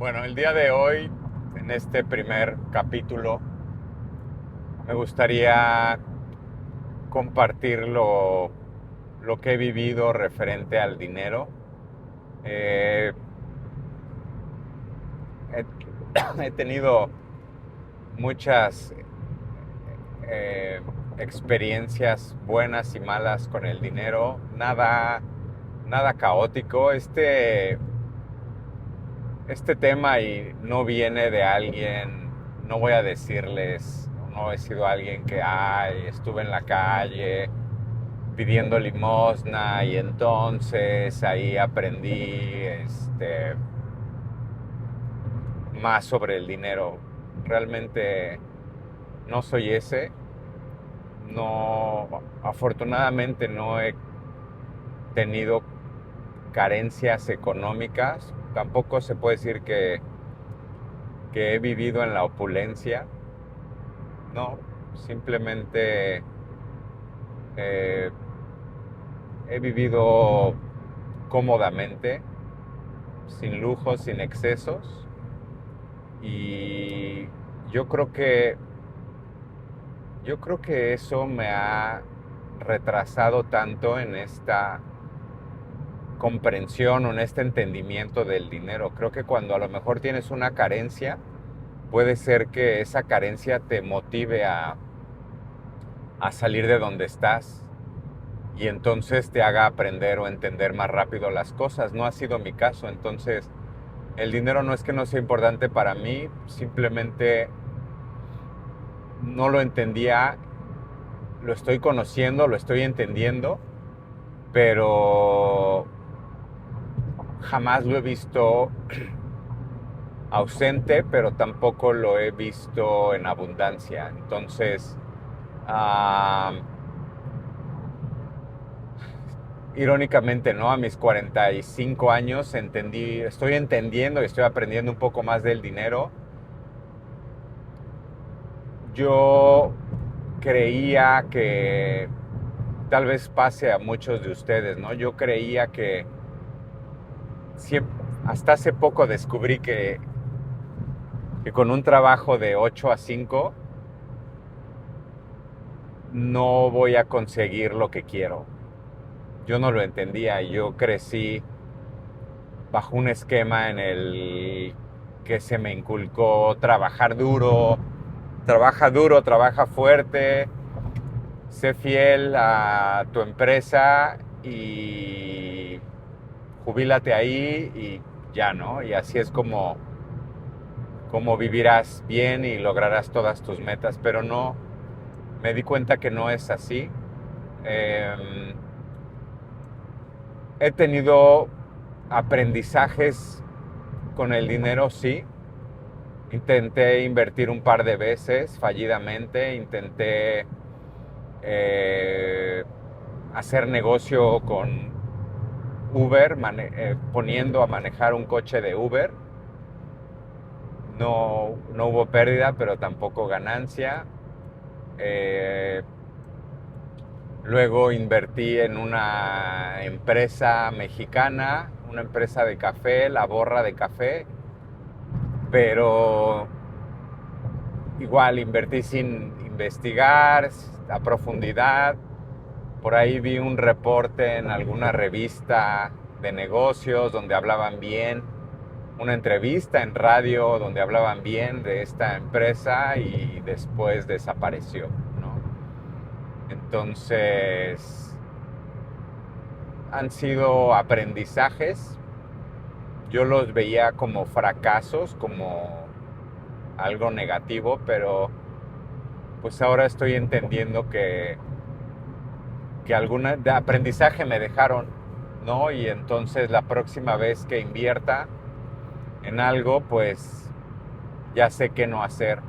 Bueno, el día de hoy, en este primer capítulo, me gustaría compartir lo que he vivido referente al dinero. Eh, he, he tenido muchas eh, experiencias buenas y malas con el dinero, nada caótico. Este tema y no viene de alguien, no voy a decirles, no he sido alguien que estuve en la calle pidiendo limosna y entonces ahí aprendí más sobre el dinero. Realmente no soy ese, no, afortunadamente no he tenido carencias económicas, tampoco se puede decir que he vivido en la opulencia. No, simplemente eh, he vivido cómodamente, sin lujos, sin excesos. Y yo creo que, yo creo que eso me ha retrasado tanto en esta comprensión o en este entendimiento del dinero. Creo que cuando a lo mejor tienes una carencia, puede ser que esa carencia te motive a salir de donde estás y entonces te haga aprender o entender más rápido las cosas. No ha sido mi caso, entonces el dinero no es que no sea importante para mí, simplemente no lo entendía, lo estoy conociendo, lo estoy entendiendo, pero jamás lo he visto ausente, pero tampoco lo he visto en abundancia. Entonces, ah, irónicamente, ¿no? A mis 45 años estoy entendiendo y estoy aprendiendo un poco más del dinero. Yo creía que tal vez pase a muchos de ustedes, ¿no? Yo creía que hasta hace poco descubrí que con un trabajo de 8 a 5 no voy a conseguir lo que quiero. Yo no lo entendía. Yo crecí bajo un esquema en el que se me inculcó trabajar duro, trabaja fuerte, sé fiel a tu empresa y jubílate ahí y ya, ¿no? Y así es como vivirás bien y lograrás todas tus metas, pero no, me di cuenta que no es así. Eh, He tenido aprendizajes con el dinero, sí. Intenté invertir un par de veces fallidamente, intenté eh, hacer negocio con Uber, poniendo a manejar un coche de Uber. No hubo pérdida, pero tampoco ganancia. Eh, Luego invertí en una empresa mexicana, una empresa de café, La Borra de Café, pero igual invertí sin investigar a profundidad. Por ahí vi un reporte en alguna revista de negocios donde hablaban bien, una entrevista en radio donde hablaban bien de esta empresa y después desapareció, ¿no? Entonces, han sido aprendizajes. Yo los veía como fracasos, como algo negativo, pero pues ahora estoy entendiendo que alguna de aprendizaje me dejaron, ¿no? Y entonces la próxima vez que invierta en algo, pues ya sé qué no hacer,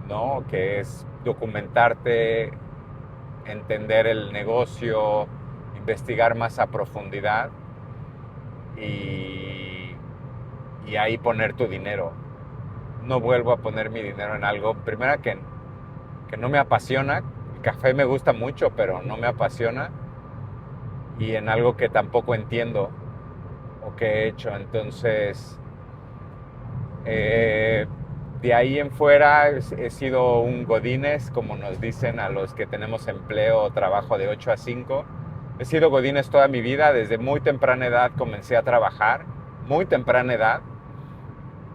¿no? Que es documentarte, entender el negocio, investigar más a profundidad y, y ahí poner tu dinero. No vuelvo a poner mi dinero en algo, primero que no me apasiona. El café me gusta mucho, pero no me apasiona. Y en algo que tampoco entiendo o que he hecho. Entonces, Eh, de ahí en fuera he sido un godínez, como nos dicen a los que tenemos empleo o trabajo de 8 a 5. He sido godínez toda mi vida, desde muy temprana edad comencé a trabajar, muy temprana edad.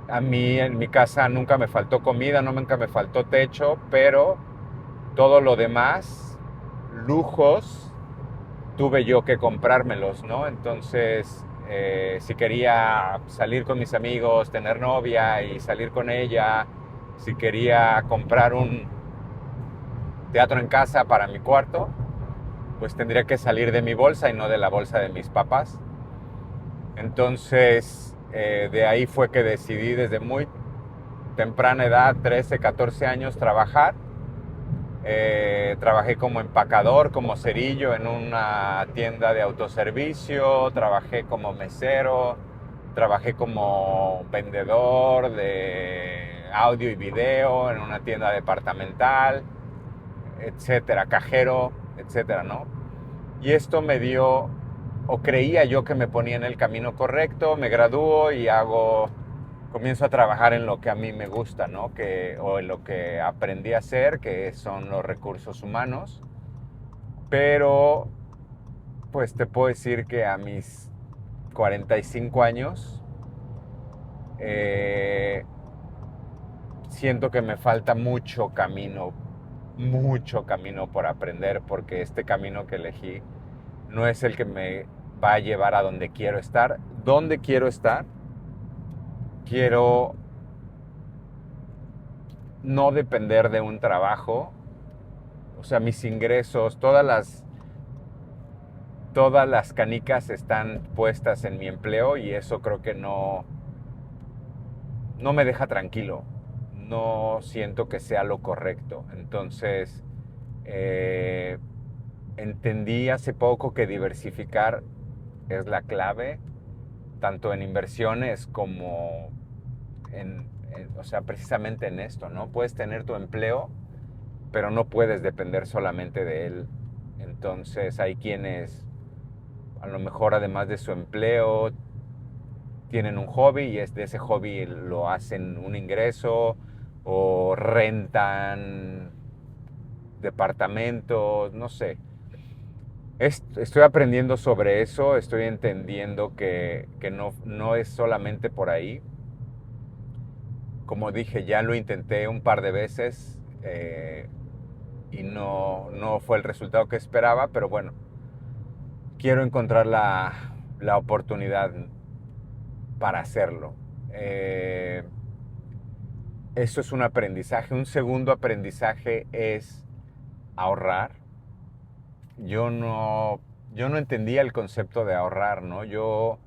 A mí en mi casa nunca me faltó comida, nunca me faltó techo, pero todo lo demás, lujos, tuve yo que comprármelos, ¿no? Entonces, si quería salir con mis amigos, tener novia y salir con ella, si quería comprar un teatro en casa para mi cuarto, pues tendría que salir de mi bolsa y no de la bolsa de mis papás. Entonces, de ahí fue que decidí desde muy temprana edad, 13, 14 años, trabajar. Trabajé como empacador, como cerillo en una tienda de autoservicio, trabajé como mesero, trabajé como vendedor de audio y video en una tienda departamental, etcétera, cajero, etcétera, ¿no? Y esto me dio, o creía yo que me ponía en el camino correcto, me gradúo y comienzo a trabajar en lo que a mí me gusta, ¿no? O en lo que aprendí a hacer, que son los recursos humanos. Pero, pues te puedo decir que a mis 45 años, eh, siento que me falta mucho camino por aprender, porque este camino que elegí no es el que me va a llevar a donde quiero estar. ¿Dónde quiero estar? Quiero no depender de un trabajo, o sea, mis ingresos, todas las canicas están puestas en mi empleo y eso creo que no me deja tranquilo. No siento que sea lo correcto. Entonces, eh, entendí hace poco que diversificar es la clave, tanto en inversiones como o sea, precisamente en esto, ¿no? Puedes tener tu empleo, pero no puedes depender solamente de él. Entonces, hay quienes a lo mejor además de su empleo tienen un hobby y de ese hobby lo hacen un ingreso o rentan departamentos, no sé. Estoy aprendiendo sobre eso, estoy entendiendo que no es solamente por ahí. Como dije, ya lo intenté un par de veces y no fue el resultado que esperaba, pero bueno, quiero encontrar la oportunidad para hacerlo. Eh, Eso es un aprendizaje. Un segundo aprendizaje es ahorrar. Yo no, yo no entendía el concepto de ahorrar, ¿no? Yo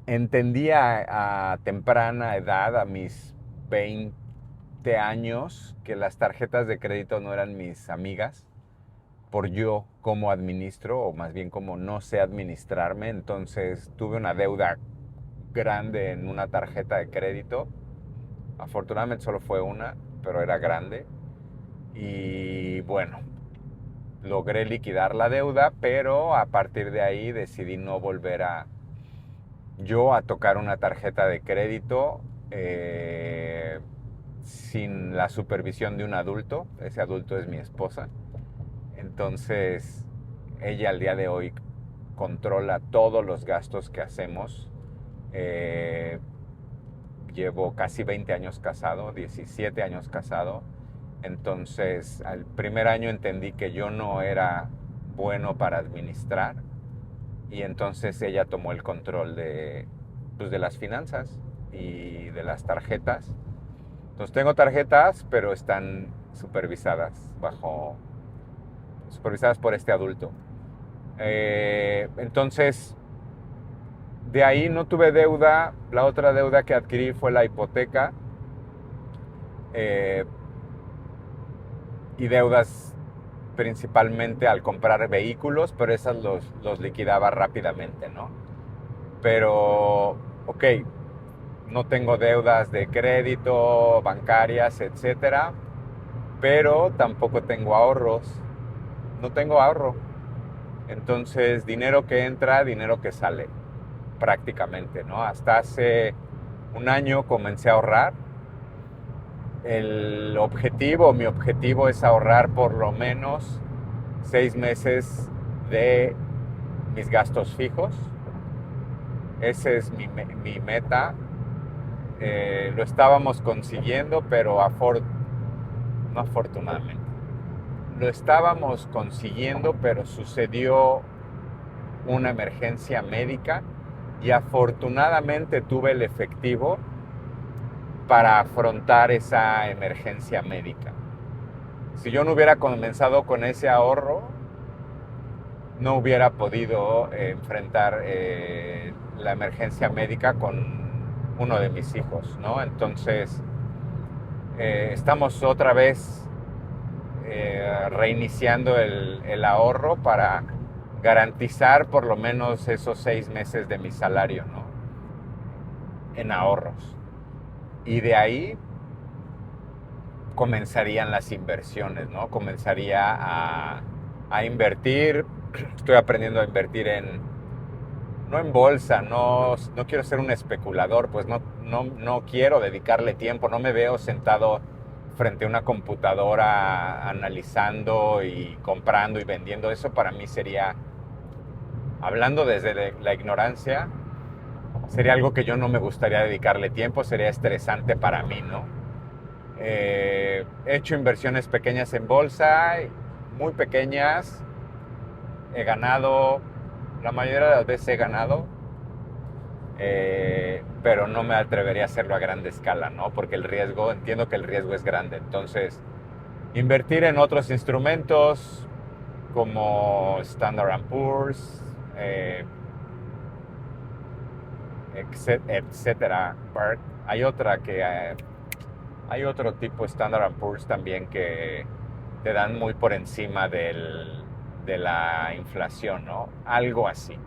entendía a temprana edad, a mis 20 años, que las tarjetas de crédito no eran mis amigas, por yo cómo administro, o más bien como no sé administrarme. Entonces tuve una deuda grande en una tarjeta de crédito. Afortunadamente solo fue una, pero era grande. Y bueno, logré liquidar la deuda, pero a partir de ahí decidí no volver a tocar una tarjeta de crédito sin la supervisión de un adulto. Ese adulto es mi esposa. Entonces, ella al día de hoy controla todos los gastos que hacemos. Eh, Llevo casi 20 años casado, 17 años casado. Entonces, al primer año entendí que yo no era bueno para administrar y entonces ella tomó el control pues, de las finanzas y de las tarjetas. Entonces tengo tarjetas, pero están supervisadas por este adulto. Entonces, de ahí no tuve deuda. La otra deuda que adquirí fue la hipoteca. Eh, y deudas principalmente al comprar vehículos, pero esas los liquidaba rápidamente, ¿no? Pero, ok, no tengo deudas de crédito, bancarias, etcétera, pero tampoco tengo ahorros, no tengo ahorro. Entonces, dinero que entra, dinero que sale, prácticamente, ¿no? Hasta hace un año comencé a ahorrar. Mi objetivo es ahorrar por lo menos 6 meses de mis gastos fijos. Ese es mi meta. Lo estábamos consiguiendo, pero no afortunadamente. Lo estábamos consiguiendo, pero sucedió una emergencia médica y afortunadamente tuve el efectivo para afrontar esa emergencia médica. Si yo no hubiera comenzado con ese ahorro, no hubiera podido enfrentar la emergencia médica con uno de mis hijos, ¿no? Entonces, estamos otra vez reiniciando el ahorro para garantizar por lo menos esos 6 meses de mi salario, ¿no? En ahorros. Y de ahí comenzarían las inversiones, ¿no? Comenzaría a invertir. Estoy aprendiendo a invertir no en bolsa, no quiero ser un especulador, pues no quiero dedicarle tiempo, no me veo sentado frente a una computadora analizando y comprando y vendiendo. Eso para mí sería, hablando desde la ignorancia, sería algo que yo no me gustaría dedicarle tiempo, sería estresante para mí, ¿no? He hecho inversiones pequeñas en bolsa, muy pequeñas, he ganado, la mayoría de las veces he ganado, pero no me atrevería a hacerlo a grande escala, ¿no? Porque entiendo que el riesgo es grande. Entonces, invertir en otros instrumentos como Standard Poor's, etcétera. Hay otro tipo Standard Poor's también que te dan muy por encima de la inflación, ¿no? Algo así.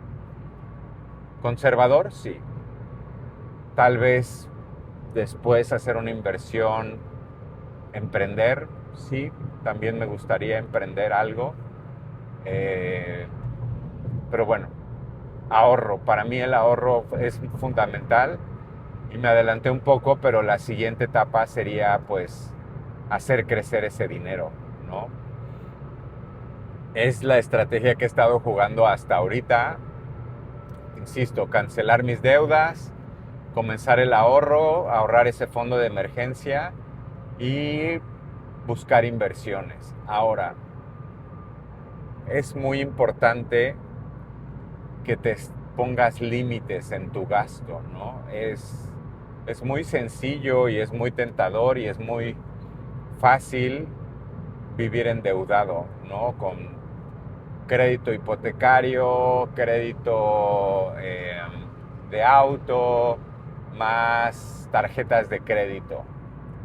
Conservador, sí. Tal vez después hacer una inversión, emprender, sí. También me gustaría emprender algo. Pero bueno, ahorro. Para mí el ahorro es fundamental. Y me adelanté un poco, pero la siguiente etapa sería pues hacer crecer ese dinero, ¿no? Es la estrategia que he estado jugando hasta ahorita. Insisto, cancelar mis deudas, comenzar el ahorro, ahorrar ese fondo de emergencia y buscar inversiones. Ahora, es muy importante que te pongas límites en tu gasto, ¿no? Es muy sencillo y es muy tentador y es muy fácil vivir endeudado, ¿no? Con crédito hipotecario, crédito de auto, más tarjetas de crédito.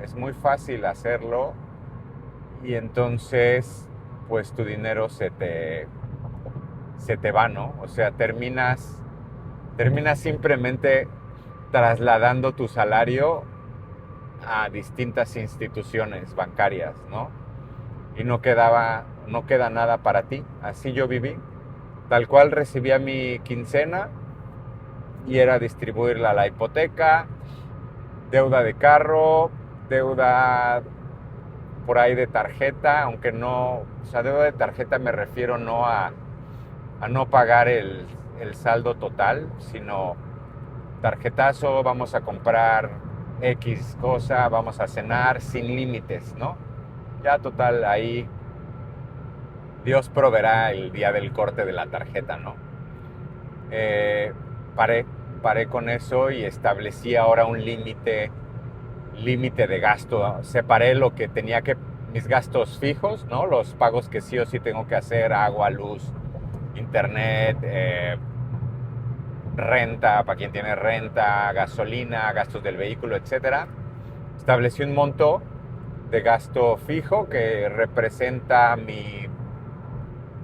Es muy fácil hacerlo y entonces pues tu dinero se te va, ¿no? O sea, terminas simplemente trasladando tu salario a distintas instituciones bancarias, ¿no? Y no queda nada para ti. Así yo viví. Tal cual recibía mi quincena y era distribuirla a la hipoteca, deuda de carro, deuda por ahí de tarjeta, aunque no, o sea, deuda de tarjeta me refiero no a no pagar el saldo total, sino tarjetazo, vamos a comprar X cosa, vamos a cenar sin límites, ¿no? Ya total, ahí Dios proveerá el día del corte de la tarjeta, ¿no? Eh, paré con eso y establecí ahora un límite de gasto. Separé lo que mis gastos fijos, ¿no? Los pagos que sí o sí tengo que hacer, agua, luz, internet, renta, para quien tiene renta, gasolina, gastos del vehículo, etcétera. Establecí un monto de gasto fijo que representa mi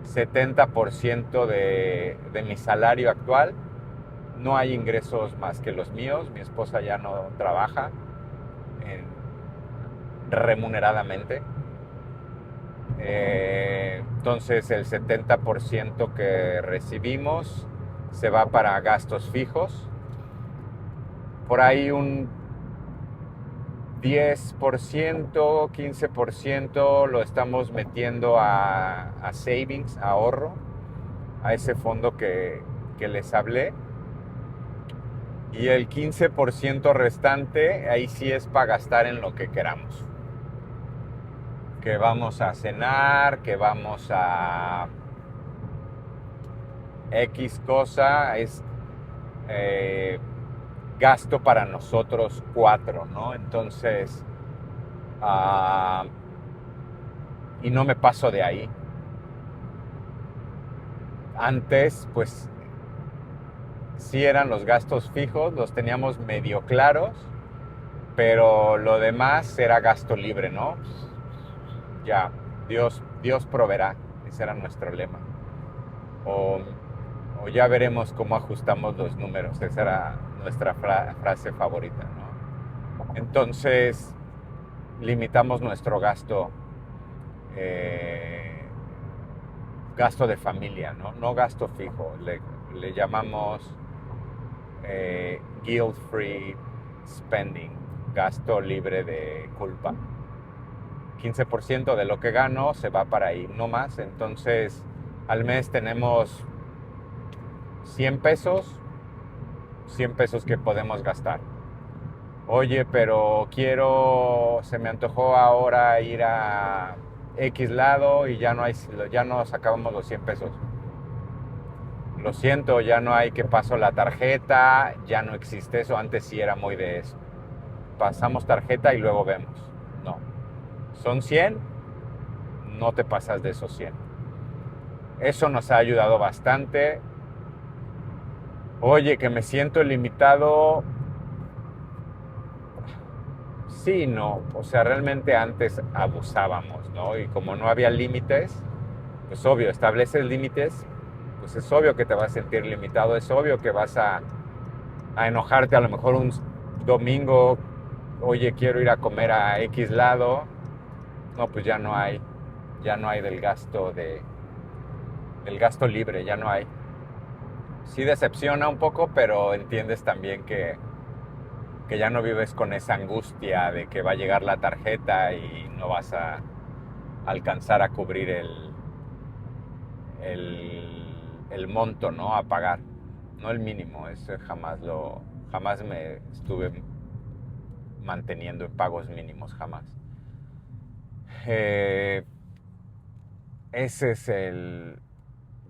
70% de mi salario actual. No hay ingresos más que los míos. Mi esposa ya no trabaja remuneradamente. Entonces el 70% que recibimos se va para gastos fijos por ahí un 10%, 15% lo estamos metiendo a savings, a ahorro, a ese fondo que les hablé. Y el 15% restante, ahí sí es para gastar en lo que queramos. Que vamos a cenar, que vamos a X cosa, es eh, gasto para nosotros cuatro, ¿no? Entonces, uh, y no me paso de ahí. Antes, pues, sí eran los gastos fijos, los teníamos medio claros, pero lo demás era gasto libre, ¿no? Ya, Dios proveerá, ese era nuestro lema. O, o ya veremos cómo ajustamos los números, esa era nuestra frase favorita, ¿no? Entonces, limitamos nuestro gasto, eh, gasto de familia, ¿no? No gasto fijo, le llamamos guilt-free spending, gasto libre de culpa. 15% de lo que gano se va para ahí, no más. Entonces, al mes tenemos 100 pesos, 100 pesos que podemos gastar. Oye, pero se me antojó ahora ir a X lado y ya no sacábamos los 100 pesos. Lo siento, ya no hay que paso la tarjeta, ya no existe eso, antes sí era muy de eso. Pasamos tarjeta y luego vemos. No, son 100, no te pasas de esos 100. Eso nos ha ayudado bastante. Oye, que me siento limitado. Sí, no. O sea, realmente antes abusábamos, ¿no? Y como no había límites, pues obvio, estableces límites, pues es obvio que te vas a sentir limitado, es obvio que vas a enojarte a lo mejor un domingo, oye, quiero ir a comer a X lado. No, pues ya no hay del gasto libre, ya no hay. Sí decepciona un poco, pero entiendes también que ya no vives con esa angustia de que va a llegar la tarjeta y no vas a alcanzar a cubrir el monto, ¿no? A pagar. No el mínimo, eso jamás me estuve manteniendo en pagos mínimos, jamás. Eh, ese es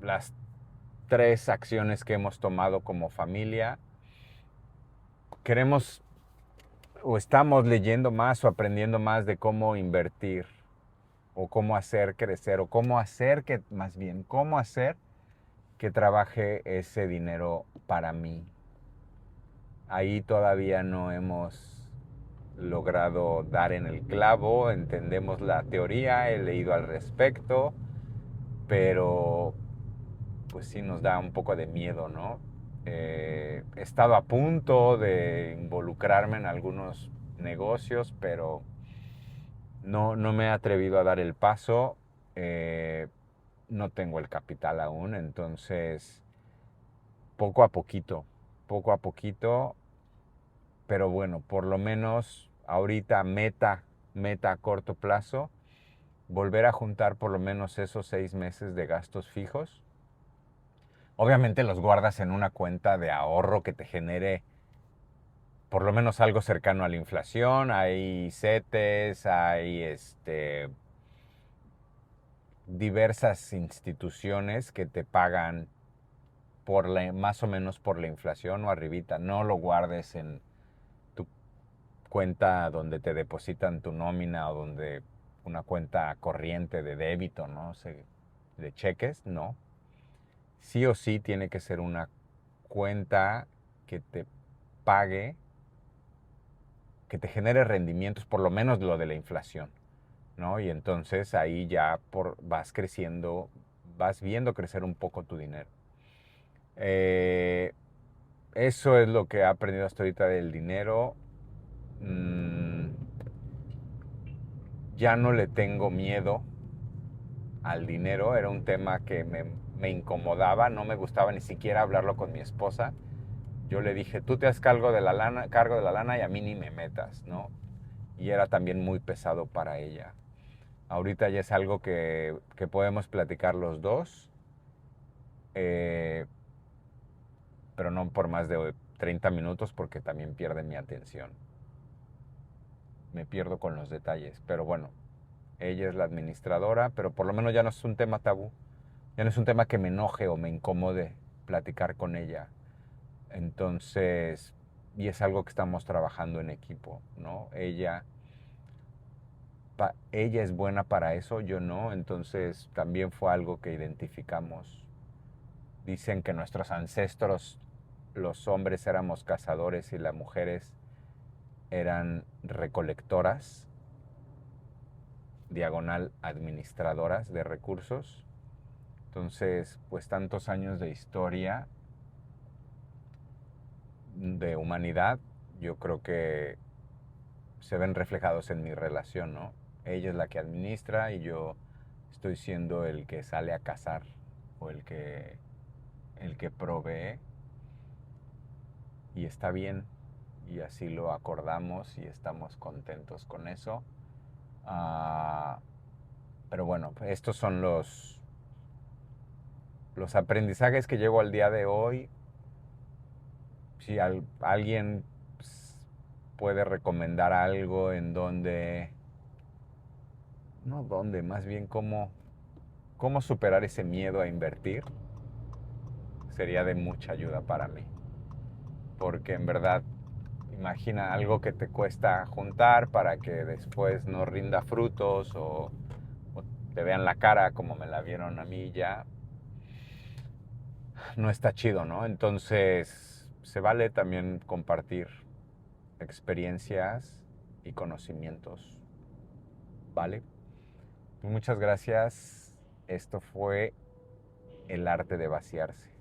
las tres acciones que hemos tomado como familia. Queremos o estamos leyendo más o aprendiendo más de cómo invertir o cómo hacer crecer o cómo hacer que trabaje ese dinero para mí. Ahí todavía no hemos logrado dar en el clavo, entendemos la teoría, he leído al respecto, pero pues sí nos da un poco de miedo, ¿no? He estado a punto de involucrarme en algunos negocios, pero no me he atrevido a dar el paso. No tengo el capital aún, entonces poco a poquito, pero bueno, por lo menos ahorita meta a corto plazo, volver a juntar por lo menos esos 6 meses de gastos fijos. Obviamente los guardas en una cuenta de ahorro que te genere por lo menos algo cercano a la inflación. Hay CETES, hay diversas instituciones que te pagan más o menos por la inflación o arribita. No lo guardes en tu cuenta donde te depositan tu nómina o donde una cuenta corriente de débito, ¿no? De cheques, no. Sí o sí tiene que ser una cuenta que te pague, que te genere rendimientos, por lo menos lo de la inflación, ¿no? Y entonces ahí ya vas creciendo, vas viendo crecer un poco tu dinero. Eso es lo que he aprendido hasta ahorita del dinero. Ya no le tengo miedo al dinero. Era un tema que me incomodaba, no me gustaba ni siquiera hablarlo con mi esposa. yo le dije, tú te haz cargo de la lana y a mí ni me metas, ¿no? Y era también muy pesado para ella. Ahorita ya es algo que podemos platicar los dos, eh, pero no por más de 30 minutos porque también pierde mi atención. Me pierdo con los detalles, pero bueno, ella es la administradora, pero por lo menos ya no es un tema tabú, ya no es un tema que me enoje o me incomode platicar con ella. Entonces, y es algo que estamos trabajando en equipo, ¿no? Ella es buena para eso, yo no, entonces también fue algo que identificamos. Dicen que nuestros ancestros, los hombres éramos cazadores y las mujeres eran recolectoras, diagonal administradoras de recursos. Entonces, pues tantos años de historia, de humanidad, yo creo que se ven reflejados en mi relación, ¿no? Ella es la que administra y yo estoy siendo el que sale a cazar o el que provee, y está bien, y así lo acordamos y estamos contentos con eso. Ah, pero bueno, estos son los aprendizajes que llevo al día de hoy. Si alguien pues, puede recomendar algo en donde, no donde, más bien cómo superar ese miedo a invertir, sería de mucha ayuda para mí. Porque en verdad, imagina algo que te cuesta juntar para que después no rinda frutos o te vean la cara como me la vieron a mí ya, no está chido, ¿no? Entonces, se vale también compartir experiencias y conocimientos, ¿vale? Muchas gracias. Esto fue El arte de vaciarse.